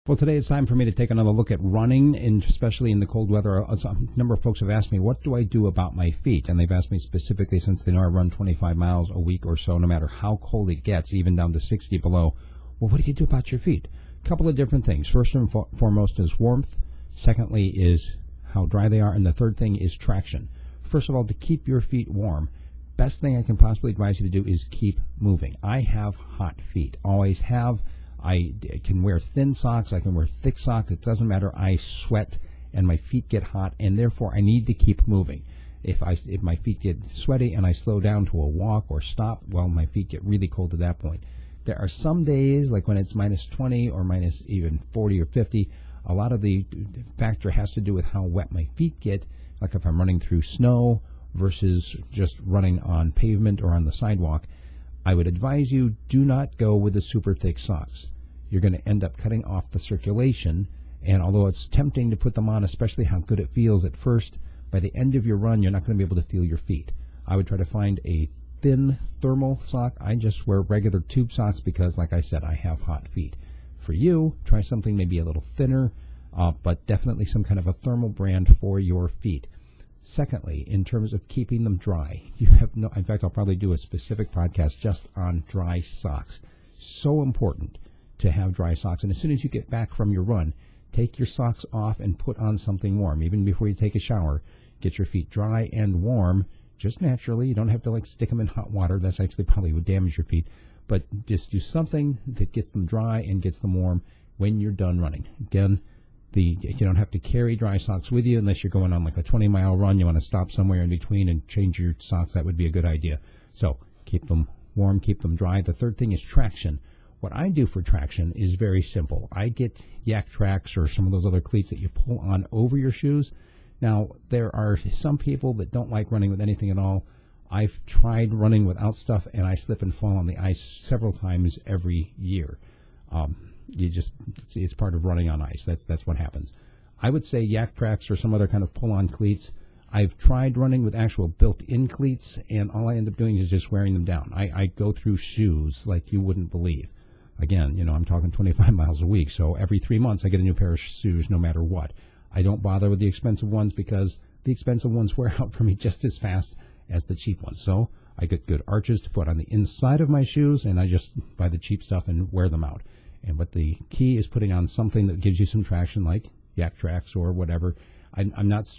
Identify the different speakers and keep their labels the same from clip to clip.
Speaker 1: Well, today it's time for me to take another look at running, and especially in the cold weather. A number of folks have asked me, what do I do about my feet? And they've asked me specifically, since they know I run 25 miles a week or so, no matter how cold it gets, even down to 60 below. Well, what do you do about your feet? A couple of different things. First and foremost is warmth. Secondly is how dry they are. And the third thing is traction. First of all, to keep your feet warm, best thing I can possibly advise you to do is keep moving. I have hot feet, always have. I can wear thin socks, I can wear thick socks, it doesn't matter. I sweat and my feet get hot, and therefore I need to keep moving. If my feet get sweaty and I slow down to a walk or stop, well, my feet get really cold at that point. There are some days, like when it's minus 20 or minus even 40 or 50, a lot of the factor has to do with how wet my feet get, like if I'm running through snow versus just running on pavement or on the sidewalk. I would advise you, do not go with the super thick socks. You're going to end up cutting off the circulation, and although it's tempting to put them on, especially how good it feels at first, by the end of your run, you're not going to be able to feel your feet. I would try to find a thin thermal sock. I just wear regular tube socks because, like I said, I have hot feet. For you, try something maybe a little thinner, but definitely some kind of a thermal brand for your feet. Secondly, in terms of keeping them dry, in fact, I'll probably do a specific podcast just on dry socks. So important to have dry socks. And as soon as you get back from your run, take your socks off and put on something warm. Even before you take a shower, get your feet dry and warm, just naturally. You don't have to stick them in hot water. That's actually probably would damage your feet. But just do something that gets them dry and gets them warm when you're done running. Again, you don't have to carry dry socks with you unless you're going on like a 20-mile run. You want to stop somewhere in between and change your socks. That would be a good idea. So keep them warm, keep them dry. The third thing is traction. What I do for traction is very simple. I get Yak Tracks or some of those other cleats that you pull on over your shoes. Now, there are some people that don't like running with anything at all. I've tried running without stuff, and I slip and fall on the ice several times every year. It's part of running on ice. That's what happens. I would say Yak Tracks or some other kind of pull-on cleats. I've tried running with actual built-in cleats, and all I end up doing is just wearing them down. I go through shoes like you wouldn't believe. Again, I'm talking 25 miles a week, so every 3 months I get a new pair of shoes no matter what. I don't bother with the expensive ones because the expensive ones wear out for me just as fast as the cheap ones. So I get good arches to put on the inside of my shoes, and I just buy the cheap stuff and wear them out. But the key is putting on something that gives you some traction, like Yak Tracks or whatever. I'm not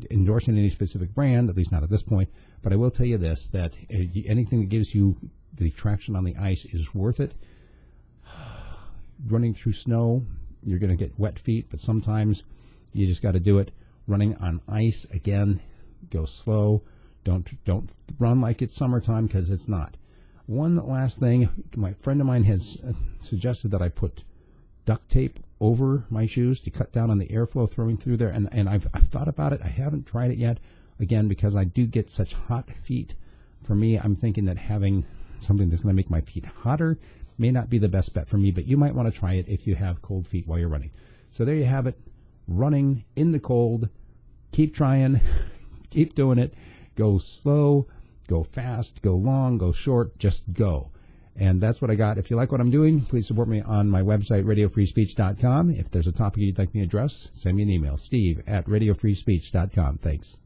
Speaker 1: endorsing any specific brand, at least not at this point, but I will tell you this, that anything that gives you the traction on the ice is worth it. Running through snow, you're going to get wet feet, but sometimes you just got to do it. Running on ice, again, go slow. Don't run like it's summertime, because it's not. One last thing, my friend of mine has suggested that I put duct tape over my shoes to cut down on the airflow throwing through there, and I've thought about it. I haven't tried it yet, again, because I do get such hot feet. For me, I'm thinking that having something that's going to make my feet hotter may not be the best bet for me, but you might want to try it if you have cold feet while you're running. So there you have it, running in the cold. Keep trying, keep doing it. Go slow, go fast, go long, go short, just go. And that's what I got. If you like what I'm doing, please support me on my website, radiofreespeech.com. If there's a topic you'd like me to address, send me an email, steve@radiofreespeech.com. Thanks.